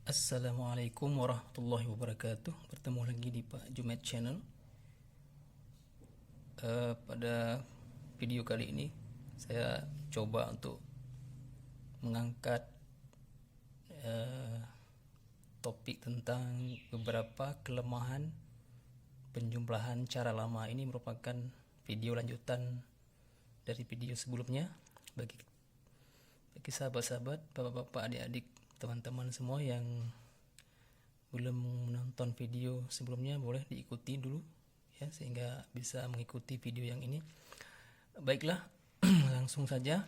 Assalamualaikum warahmatullahi wabarakatuh. Bertemu lagi di Pak Jumet Channel. Pada video kali ini saya coba untuk mengangkat topik tentang beberapa kelemahan penjumlahan cara lama. Ini merupakan video lanjutan dari video sebelumnya. Bagi sahabat-sahabat, bapak-bapak, adik-adik, teman-teman semua yang belum menonton video sebelumnya, boleh diikuti dulu ya, sehingga bisa mengikuti video yang ini. Baiklah, langsung saja.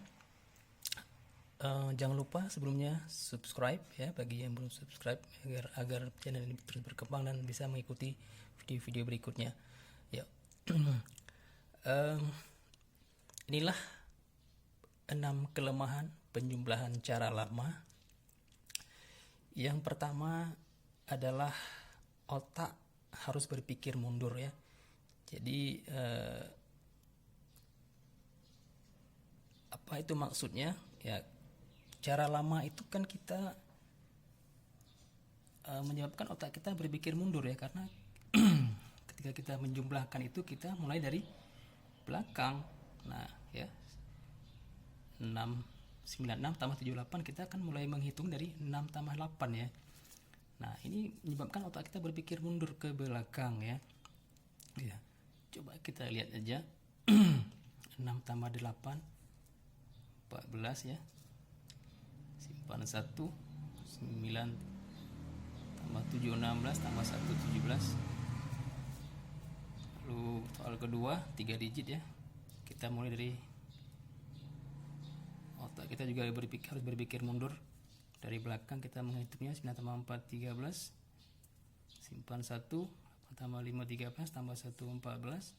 Jangan lupa sebelumnya subscribe ya, bagi yang belum subscribe, agar channel ini terus berkembang dan bisa mengikuti video-video berikutnya ya. Inilah 6 kelemahan penjumlahan cara lama. Yang pertama adalah otak harus berpikir mundur ya. Jadi apa itu maksudnya? Ya, cara lama itu kan kita menyebabkan otak kita berpikir mundur ya, karena ketika kita menjumlahkan itu kita mulai dari belakang. Nah, ya. 96 tambah 78, kita akan mulai menghitung dari 6 tambah 8 ya. Nah, ini menyebabkan otak kita berpikir mundur ke belakang ya. Ya. Coba kita lihat aja. 6 tambah 8 14 ya. Simpan 1. 9 tambah 7 16 tambah 1 17. Lalu soal kedua 3 digit ya. Kita mulai dari otak kita juga harus berpikir mundur dari belakang. Kita menghitungnya 9 tambah 4 13, simpan 1, 8 tambah 5 13, tambah 1 14,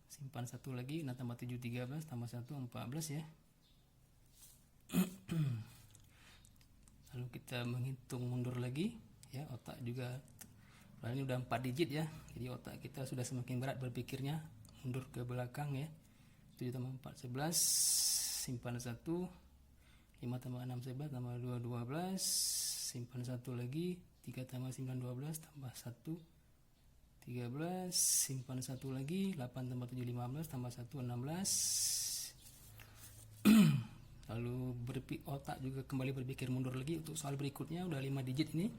simpan 1 lagi, 6 tambah 7 13, tambah 1 14 ya. Lalu kita menghitung mundur lagi ya, otak juga, ini udah 4 digit ya, jadi otak kita sudah semakin berat berpikirnya mundur ke belakang ya. 7 tambah 4 11, simpan 1, 5 tambah 6 11, tambah 2 12, simpan 1 lagi, 3 tambah 9 12, tambah 1 13, simpan 1 lagi, 8 tambah 7 15, tambah 1 16. Lalu otak juga kembali berpikir mundur lagi untuk soal berikutnya, udah 5 digit ini.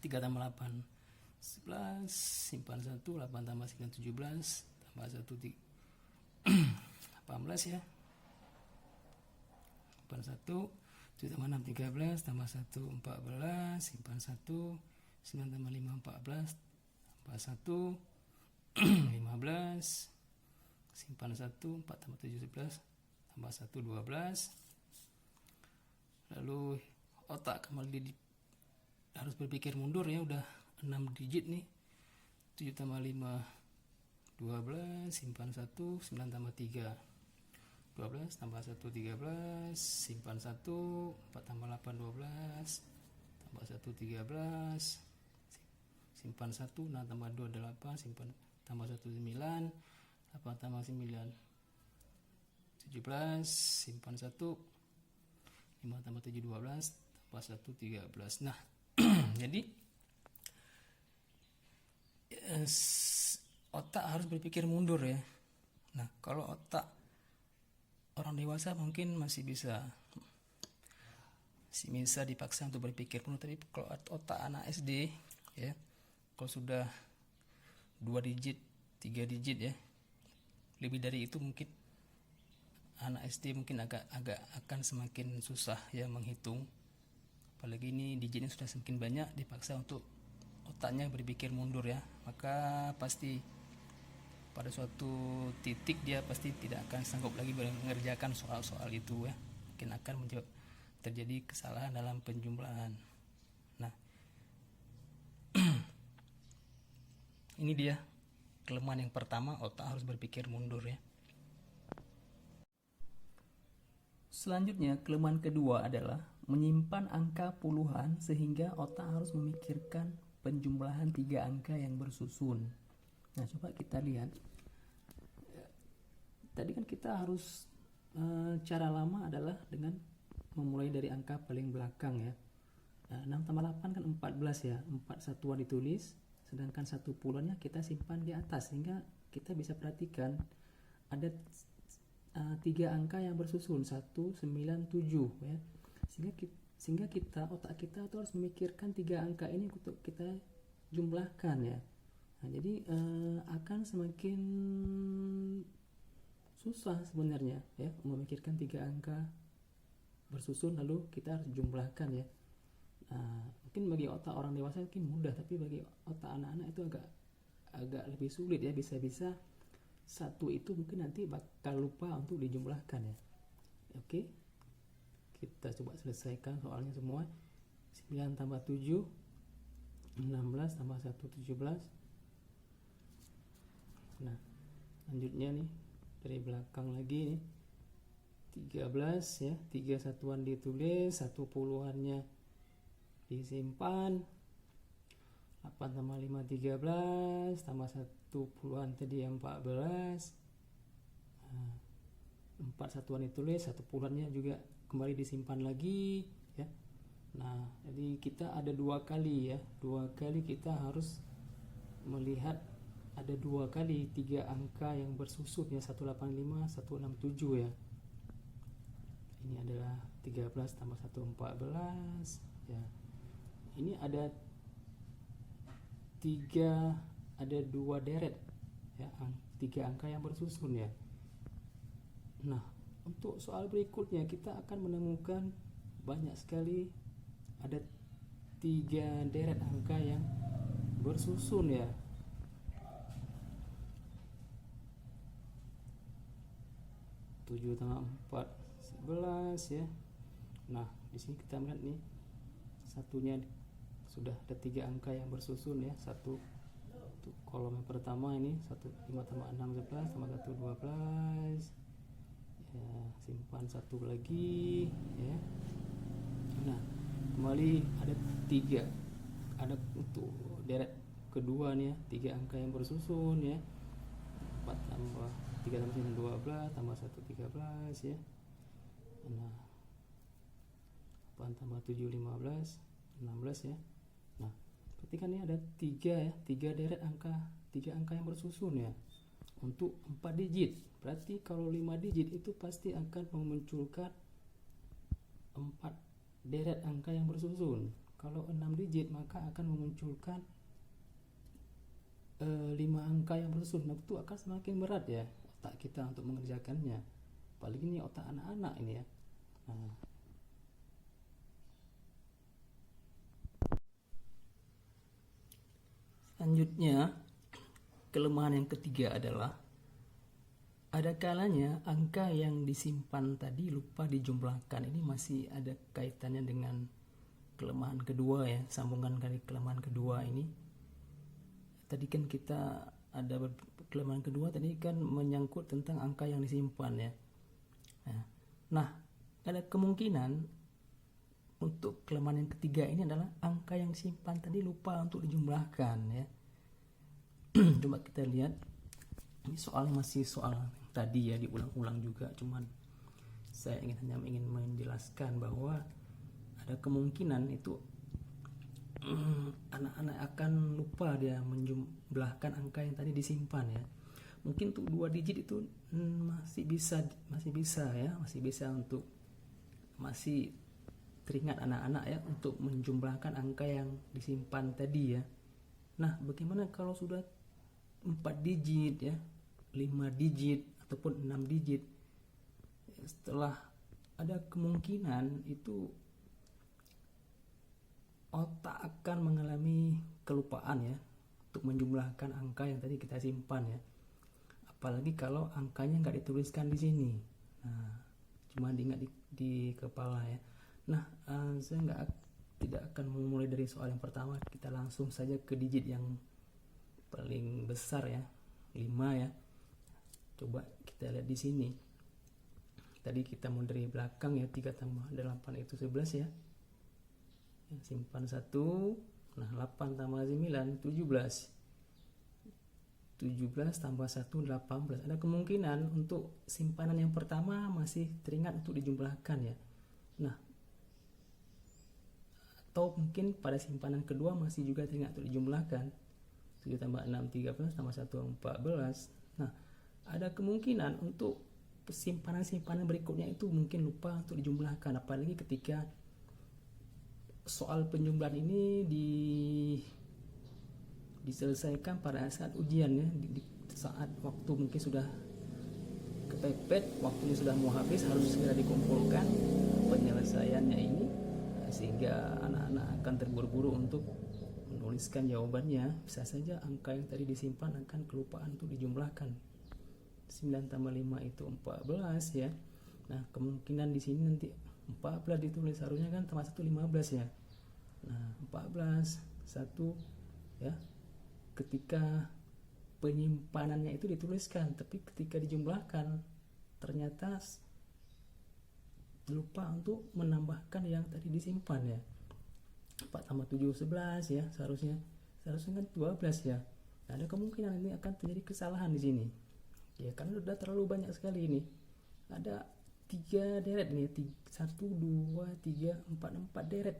3 tambah 8 11, simpan 1, 8 tambah 9 17, tambah 1 18 ya. Simpan 1, 7 tambah 6 13, tambah 1 14, simpan 1, 9 tambah 5 14, tambah 1 15, simpan 1, 4 tambah 7 11, tambah 1 12. Lalu otak kembali harus berpikir mundur ya, udah 6 digit nih. 7 tambah 5 12, simpan 1, 9 tambah 3 12, tambah 1 13, simpan 1, 4 tambah 8 12, tambah 1 13, simpan 1, 6 tambah 2 8, simpan tambah 1 9, 8 tambah 9 17, simpan 1, 5 tambah 7 12, tambah 1 13. Nah, jadi otak harus berpikir mundur ya. Nah, kalau otak orang dewasa mungkin masih bisa dipaksa untuk berpikir mundur, tapi kalau otak anak SD ya, kalau sudah 2 digit 3 digit ya, lebih dari itu mungkin anak SD mungkin agak akan semakin susah ya menghitung. Apalagi ini digitnya sudah semakin banyak, dipaksa untuk otaknya berpikir mundur ya, maka pasti pada suatu titik dia pasti tidak akan sanggup lagi mengerjakan soal-soal itu ya. Mungkin akan terjadi kesalahan dalam penjumlahan. Nah, ini dia kelemahan yang pertama, otak harus berpikir mundur ya. Selanjutnya, kelemahan kedua adalah menyimpan angka puluhan sehingga otak harus memikirkan penjumlahan 3 angka yang bersusun. Nah, coba kita lihat. Tadi kan kita harus cara lama adalah dengan memulai dari angka paling belakang ya. 6 tambah 8 kan 14 ya, 4 satuan ditulis, sedangkan 1 puluhannya kita simpan di atas, sehingga kita bisa perhatikan ada 3 angka yang bersusun 197 ya, sehingga otak kita tuh harus memikirkan 3 angka ini untuk kita jumlahkan ya. Nah, jadi akan semakin susah sebenarnya ya memikirkan 3 angka bersusun lalu kita harus jumlahkan ya. Mungkin bagi otak orang dewasa mungkin mudah, tapi bagi otak anak-anak itu agak lebih sulit ya. Bisa-bisa satu itu mungkin nanti bakal lupa untuk dijumlahkan ya. Oke, kita coba selesaikan soalnya semua. 9 tambah 7 16 tambah 1 17. Nah, selanjutnya nih dari belakang lagi nih 13 ya, 3 satuan ditulis, 1 puluhannya disimpan. 8 tambah 5 13 tambah 1 puluhan tadi 14. 4 satuan ditulis, 1 puluhannya juga kembali disimpan lagi ya. Nah, jadi kita ada 2 kali ya. 2 kali kita harus melihat ada 2 kali 3 angka yang bersusun ya, 185 167 ya. Ini adalah 13 tambah 1 14 ya. Ini ada 2 deret ya, 3 angka yang bersusun ya. Nah, untuk soal berikutnya kita akan menemukan banyak sekali ada 3 deret angka yang bersusun ya. Tujuh tambah 4 11 ya. Nah, di sini kita melihat nih satunya sudah ada 3 angka yang bersusun ya. Satu untuk kolom yang pertama ini 5 tambah 6 11 tambah 1 12 ya, simpan satu lagi ya. Nah, kembali ada 3, ada untuk deret kedua nih ya, 3 angka yang bersusun ya. 4 tambah 3 tambah 9 12 tambah 1 13 ya. Nah, 8 tambah 7 15 16 ya. Nah, berarti kan ini ada 3 ya, 3 deret angka, 3 angka yang bersusun ya. Untuk 4 digit, berarti kalau 5 digit itu pasti akan memunculkan 4 deret angka yang bersusun. Kalau 6 digit maka akan memunculkan 5 angka yang bersusun. Nah, itu akan semakin berat ya otak kita untuk mengerjakannya. Apalagi ini otak anak-anak ini ya. Nah, selanjutnya, kelemahan yang ketiga adalah ada kalanya angka yang disimpan tadi lupa dijumlahkan. Ini masih ada kaitannya dengan kelemahan kedua ya, sambungan dari kelemahan kedua ini. Tadi kan kita ada kelemahan kedua tadi kan menyangkut tentang angka yang disimpan ya. Nah, ada kemungkinan untuk kelemahan yang ketiga ini adalah angka yang disimpan tadi lupa untuk dijumlahkan ya. Coba kita lihat, ini soalnya masih soal tadi ya, diulang-ulang juga, cuman saya hanya ingin menjelaskan bahwa ada kemungkinan itu anak-anak akan lupa dia menjumlahkan angka yang tadi disimpan ya. Mungkin untuk 2 digit itu masih bisa untuk masih teringat anak-anak ya untuk menjumlahkan angka yang disimpan tadi ya. Nah, bagaimana kalau sudah 4 digit ya, 5 digit ataupun 6 digit? Setelah ada kemungkinan itu otak akan mengalami kelupaan ya untuk menjumlahkan angka yang tadi kita simpan ya. Apalagi kalau angkanya nggak dituliskan di sini. Nah, cuma diingat di kepala ya. Nah, saya tidak akan memulai dari soal yang pertama. Kita langsung saja ke digit yang paling besar ya, 5 ya. Coba kita lihat di sini. Tadi kita mau dari belakang ya, 3 tambah 8 itu 11 ya. Simpan 1. Nah, 8 tambah 9 17. 17 tambah 1 18. Ada kemungkinan untuk simpanan yang pertama masih teringat untuk dijumlahkan ya. Nah, atau mungkin pada simpanan kedua masih juga teringat untuk dijumlahkan. 7 tambah 6 13 tambah 1 14. Nah, ada kemungkinan untuk simpanan-simpanan berikutnya itu mungkin lupa untuk dijumlahkan, apalagi ketika soal penjumlahan ini diselesaikan pada saat ujian ya, di saat waktu mungkin sudah kepepet, waktunya sudah mau habis, harus segera dikumpulkan penyelesaiannya ini, sehingga anak-anak akan terburu-buru untuk menuliskan jawabannya. Bisa saja angka yang tadi disimpan akan kelupaan untuk dijumlahkan. 9 tambah 5 itu 14 ya. Nah, kemungkinan di sini nanti 14 ditulis, harusnya kan tambah 1 15 ya. Nah, 14 1 ya. Ketika penyimpanannya itu dituliskan, tapi ketika dijumlahkan ternyata lupa untuk menambahkan yang tadi disimpan ya. 4 tambah 7 11 ya, seharusnya kan 12 ya. Nah, ada kemungkinan ini akan terjadi kesalahan di sini. Ya, karena sudah terlalu banyak sekali ini. Ada 3 deret nih, 1 2 3 4 deret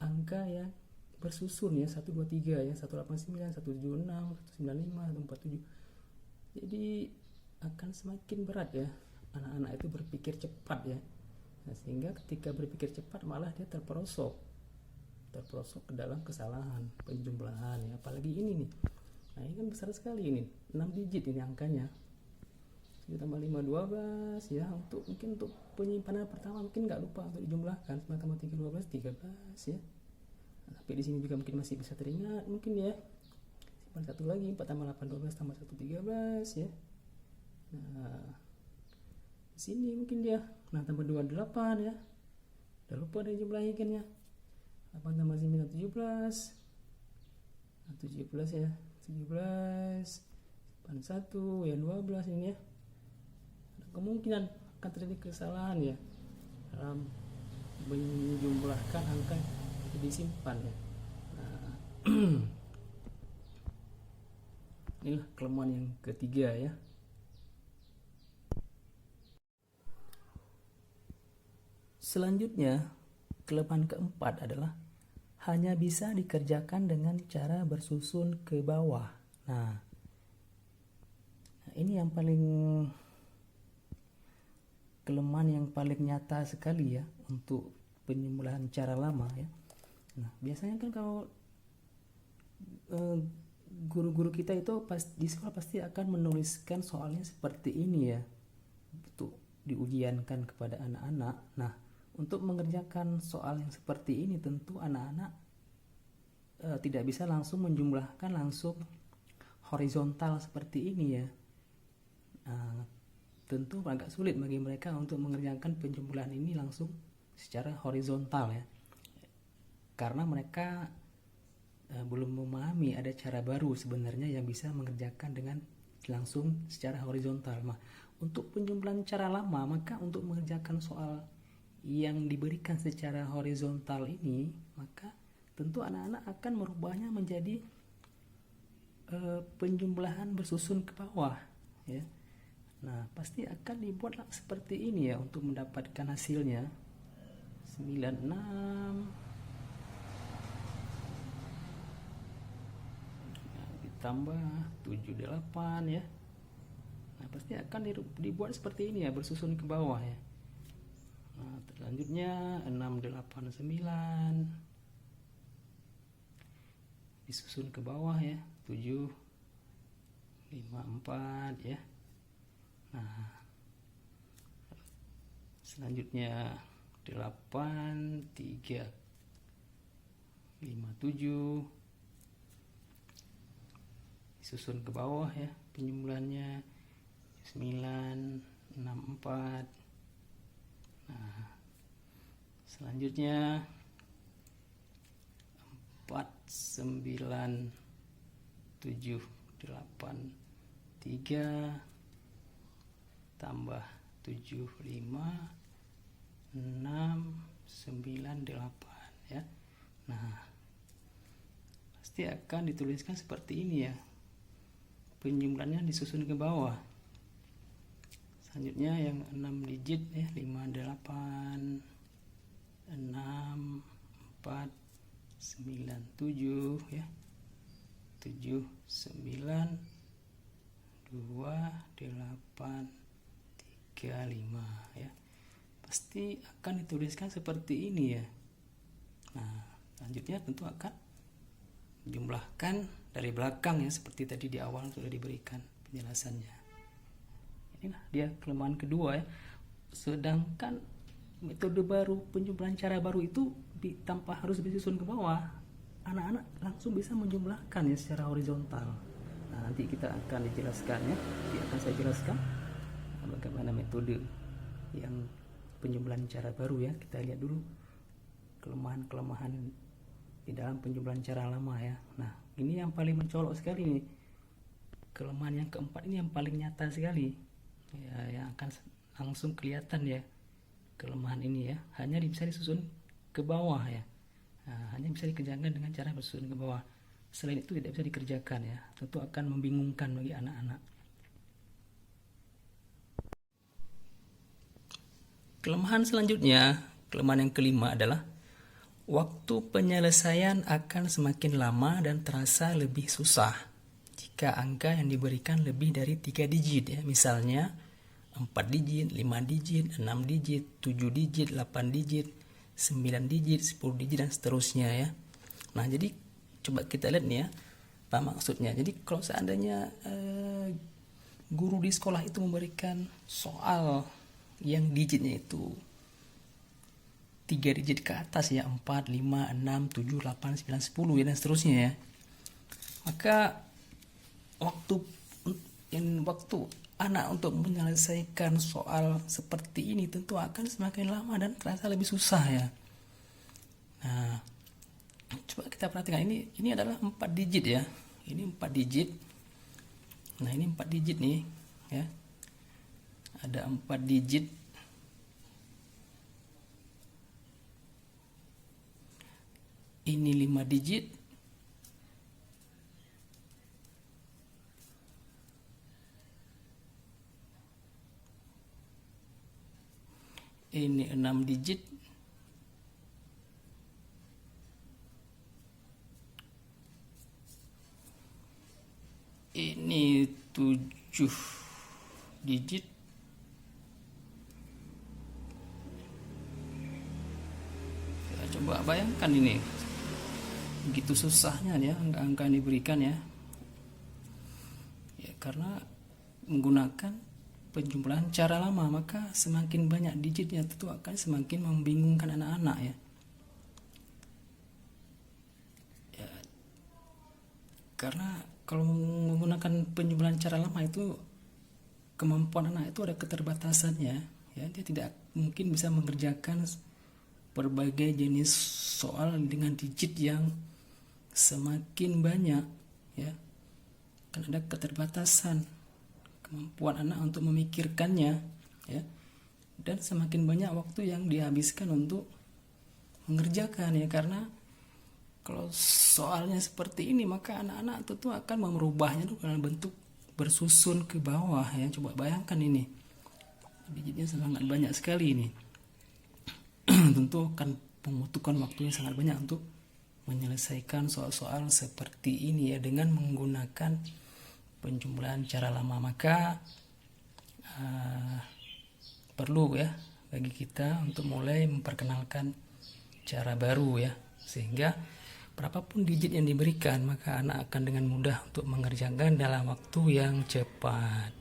angka yang bersusun ya, 1 2 3 ya, 189 176 195 147. Jadi akan semakin berat ya anak-anak itu berpikir cepat ya. Nah, sehingga ketika berpikir cepat malah dia terperosok ke dalam kesalahan penjumlahan ya. Apalagi ini nih, nah ini kan besar sekali ini, 6 digit ini angkanya. 7 tambah 5 12 ya. Mungkin untuk penyimpanan pertama mungkin nggak lupa untuk dijumlahkan. 9 tambah 3 12 13 ya. Nah, tapi di sini juga mungkin masih bisa teringat mungkin ya. Simpan satu lagi, 4 tambah 8 12 tambah 1 13 ya. Nah, di sini mungkin dia. Nah, tambah 2 8 ya. Udah lupa dari jumlahnya. 8 tambah 9 17. Nah, 17 ya. 17 simpan 1 ya, 12 ini ya. Ada kemungkinan akan terjadi kesalahan ya dalam menjumlahkan angka yang disimpan ya. Nah, inilah kelemahan yang ketiga ya. Selanjutnya, kelemahan keempat adalah hanya bisa dikerjakan dengan cara bersusun ke bawah. Nah, ini yang paling kelemahan yang paling nyata sekali ya untuk penjumlahan cara lama ya. Nah, biasanya kan kalau guru-guru kita itu di sekolah pasti akan menuliskan soalnya seperti ini ya, untuk diujiankan kepada anak-anak. Nah, untuk mengerjakan soal yang seperti ini tentu anak-anak tidak bisa langsung menjumlahkan langsung horizontal seperti ini ya. Tentu agak sulit bagi mereka untuk mengerjakan penjumlahan ini langsung secara horizontal ya, karena mereka belum memahami ada cara baru sebenarnya yang bisa mengerjakan dengan langsung secara horizontal. Nah, untuk penjumlahan cara lama, maka untuk mengerjakan soal yang diberikan secara horizontal ini, maka tentu anak-anak akan merubahnya menjadi penjumlahan bersusun ke bawah ya. Nah, pasti akan dibuat seperti ini ya untuk mendapatkan hasilnya. 96 ditambah 78 ya. Nah, pasti akan dibuat seperti ini ya, bersusun ke bawah ya. Nah, selanjutnya 689 disusun ke bawah ya, 754 ya. Nah, selanjutnya 8357 disusun ke bawah ya, penjumlahannya 964. Nah, selanjutnya 49783 tambah 75698 ya. Nah, pasti akan dituliskan seperti ini ya, penjumlahannya disusun ke bawah. Selanjutnya yang 6 digit ya, 58 6 4 97 ya. 7 9 2 8 3 5 ya. Pasti akan dituliskan seperti ini ya. Nah, selanjutnya tentu akan jumlahkan dari belakang ya, seperti tadi di awal sudah diberikan penjelasannya. Inilah dia kelemahan kedua ya. Sedangkan metode baru, penjumlahan cara baru itu tanpa harus disusun ke bawah, anak-anak langsung bisa menjumlahkan ya secara horizontal. Nah, nanti kita akan dijelaskan ya, nanti akan saya jelaskan bagaimana metode yang penjumlahan cara baru ya. Kita lihat dulu kelemahan-kelemahan di dalam penjumlahan cara lama ya. Nah, ini yang paling mencolok sekali nih. Kelemahan yang keempat ini yang paling nyata sekali ya, yang akan langsung kelihatan ya kelemahan ini ya. Hanya bisa disusun ke bawah ya. Nah, hanya bisa dikerjakan dengan cara bersusun ke bawah. Selain itu tidak bisa dikerjakan ya. Tentu akan membingungkan bagi anak-anak. Kelemahan selanjutnya, kelemahan yang kelima adalah waktu penyelesaian akan semakin lama dan terasa lebih susah jika angka yang diberikan lebih dari 3 digit ya. Misalnya 4 digit, 5 digit, 6 digit, 7 digit, 8 digit, 9 digit, 10 digit, dan seterusnya ya. Nah, jadi coba kita lihat nih ya, apa maksudnya. Jadi kalau seandainya guru di sekolah itu memberikan soal yang digitnya itu 3 digit ke atas ya, 4, 5, 6, 7, 8, 9, 10 ya, dan seterusnya ya. Maka waktu anak untuk menyelesaikan soal seperti ini tentu akan semakin lama dan terasa lebih susah ya. Nah, coba kita perhatikan, ini adalah 4 digit ya. Ini 4 digit. Nah, ini 4 digit nih ya. Ada 4 digit. Ini 5 digit. Ini 6 digit. Ini 7 digit. Ya, coba bayangkan ini. Begitu susahnya ya angka-angka yang diberikan ya. Ya, karena menggunakan penjumlahan cara lama, maka semakin banyak digitnya tentu akan semakin membingungkan anak-anak ya. Ya, karena kalau menggunakan penjumlahan cara lama itu kemampuan anak itu ada keterbatasannya ya. Dia tidak mungkin bisa mengerjakan berbagai jenis soal dengan digit yang semakin banyak ya. Kan ada keterbatasan kemampuan anak untuk memikirkannya ya, dan semakin banyak waktu yang dihabiskan untuk mengerjakan ya. Karena kalau soalnya seperti ini, maka anak-anak tentu akan merubahnya dalam bentuk bersusun ke bawah ya. Coba bayangkan ini, digitnya sangat banyak sekali ini. Tentu akan membutuhkan waktu yang sangat banyak untuk menyelesaikan soal-soal seperti ini ya, dengan menggunakan penjumlahan cara lama. Maka perlu ya bagi kita untuk mulai memperkenalkan cara baru ya, sehingga berapapun digit yang diberikan, maka anak akan dengan mudah untuk mengerjakan dalam waktu yang cepat.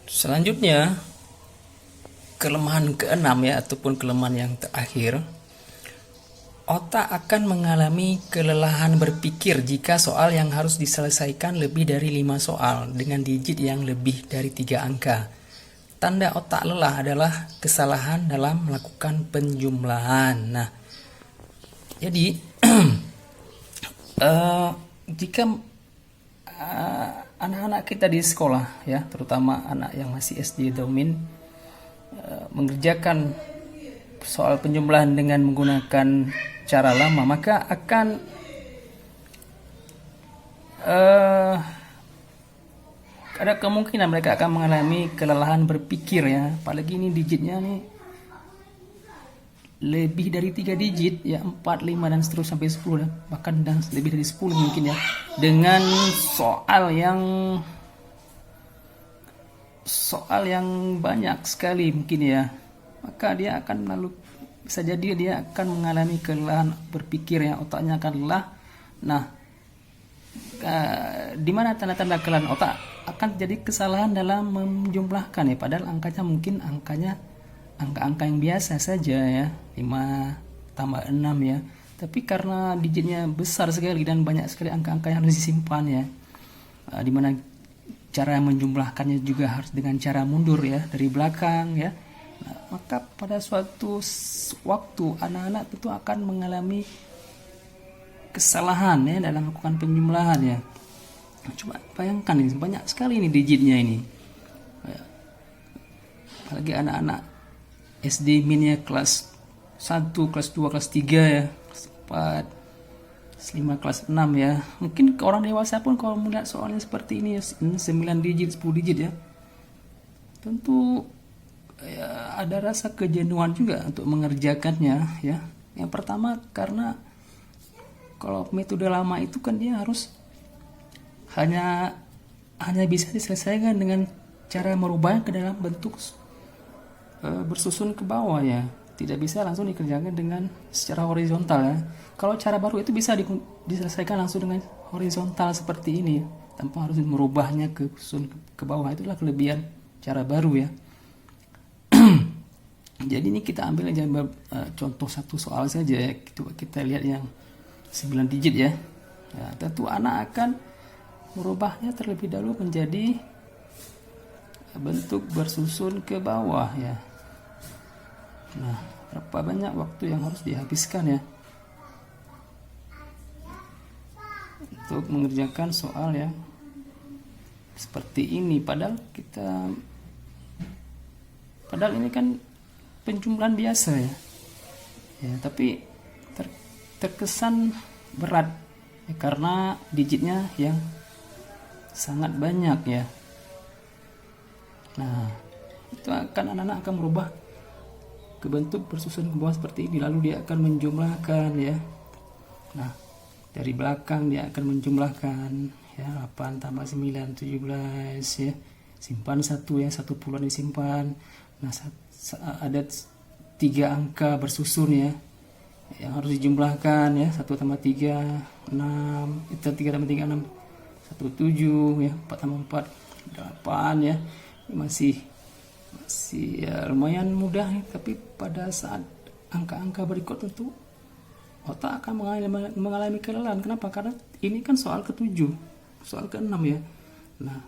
Selanjutnya, kelemahan keenam ya, ataupun kelemahan yang terakhir, otak akan mengalami kelelahan berpikir jika soal yang harus diselesaikan lebih dari 5 soal dengan digit yang lebih dari 3 angka. Tanda otak lelah adalah kesalahan dalam melakukan penjumlahan. Nah, jadi jika anak-anak kita di sekolah ya, terutama anak yang masih SD domin, mengerjakan soal penjumlahan dengan menggunakan cara lama, maka akan ada kemungkinan mereka akan mengalami kelelahan berpikir ya. Apalagi ini digitnya nih lebih dari 3 digit ya, 4, 5 dan seterusnya sampai 10 ya. Bahkan dan lebih dari 10 mungkin ya, dengan soal yang banyak sekali mungkin ya, maka dia akan bisa jadi dia akan mengalami kelelahan berpikir ya, otaknya akan lelah. Nah, di mana tanda-tanda kelelahan otak? Akan jadi kesalahan dalam menjumlahkan ya, padahal angkanya mungkin angka-angka yang biasa saja ya, 5 tambah 6 ya, tapi karena digitnya besar sekali dan banyak sekali angka-angka yang harus disimpan ya, dimana cara menjumlahkannya juga harus dengan cara mundur ya, dari belakang ya. Nah, maka pada suatu waktu anak-anak tentu akan mengalami kesalahan ya dalam melakukan penjumlahan ya. Coba bayangkan ini, banyak sekali ini digitnya ini ya. Apalagi anak-anak SD minnya kelas 1, kelas 2, kelas 3 ya, kelas 4, kelas 5, kelas 6 ya. Mungkin ke orang dewasa pun kalau melihat soalnya seperti ini 9 digit, 10 digit ya, tentu ya, ada rasa kejenuhan juga untuk mengerjakannya ya. Yang pertama karena kalau metode lama itu kan dia harus hanya bisa diselesaikan dengan cara merubahnya ke dalam bentuk bersusun ke bawah ya, tidak bisa langsung dikerjakan dengan secara horizontal ya. Kalau cara baru itu bisa diselesaikan langsung dengan horizontal seperti ini tanpa harus merubahnya ke susun ke bawah. Itulah kelebihan cara baru ya. Jadi ini kita ambil aja contoh satu soal saja ya. Kita lihat yang 9 digit ya. Ya, tentu anak akan merubahnya terlebih dahulu menjadi bentuk bersusun ke bawah ya. Nah, berapa banyak waktu yang harus dihabiskan ya untuk mengerjakan soal yang seperti ini, padahal ini kan penjumlahan biasa ya. Ya, tapi terkesan berat ya, karena digitnya yang sangat banyak ya. Nah, itu akan anak-anak akan merubah ke bentuk bersusun ke bawah seperti ini, lalu dia akan menjumlahkan ya. Nah, dari belakang dia akan menjumlahkan ya, 8 tambah 9 17 ya, simpan 1 ya, 1 puluhan disimpan. Nah, ada 3 angka bersusun ya yang harus dijumlahkan ya, 1 tambah 3 6, itu 3 tambah 3 6, 1 7 ya, 4 tambah 4 8 ya. Masih ya lumayan mudah ya, tapi pada saat angka-angka berikut tentu otak akan mengalami kelelahan. Kenapa? Karena ini kan soal ke-7, soal ke-6 ya. Nah,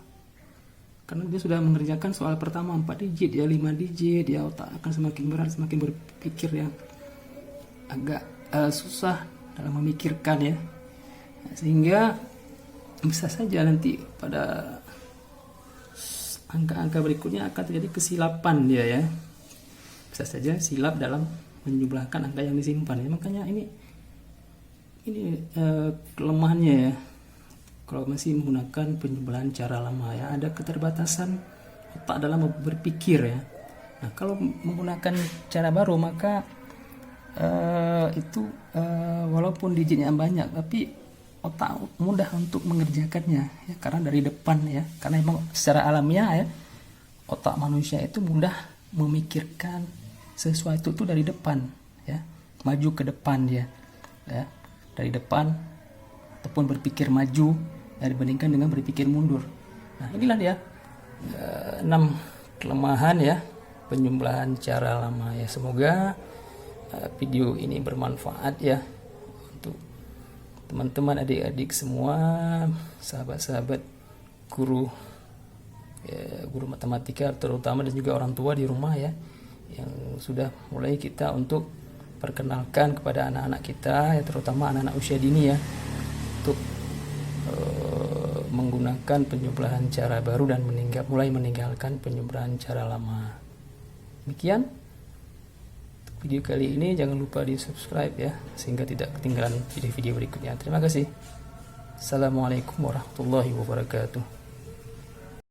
karena dia sudah mengerjakan soal pertama 4 digit ya, 5 digit ya, otak akan semakin berat, semakin berpikir yang agak susah dalam memikirkan ya. Sehingga bisa saja nanti pada angka-angka berikutnya akan terjadi kesilapan dia ya. Bisa saja silap dalam menjumlahkan angka yang disimpan ya. Makanya ini kelemahannya ya. Kalau masih menggunakan penjumlahan cara lama ya, ada keterbatasan otak dalam berpikir ya. Nah, kalau menggunakan cara baru maka walaupun digitnya banyak tapi otak mudah untuk mengerjakannya ya, karena dari depan ya, karena memang secara alamiah ya otak manusia itu mudah memikirkan sesuatu itu dari depan ya, maju ke depan dia ya, dari depan ataupun berpikir maju ya, dibandingkan dengan berpikir mundur. Nah, inilah dia 6 kelemahan ya penjumlahan cara lama ya. Semoga video ini bermanfaat ya untuk teman-teman, adik-adik semua, sahabat-sahabat guru guru matematika terutama, dan juga orang tua di rumah ya, yang sudah mulai kita untuk perkenalkan kepada anak-anak kita ya, terutama anak-anak usia dini ya, untuk menggunakan penjumlahan cara baru dan mulai meninggalkan penjumlahan cara lama. Demikian video kali ini, jangan lupa di subscribe ya, sehingga tidak ketinggalan video-video berikutnya. Terima kasih. Assalamualaikum warahmatullahi wabarakatuh.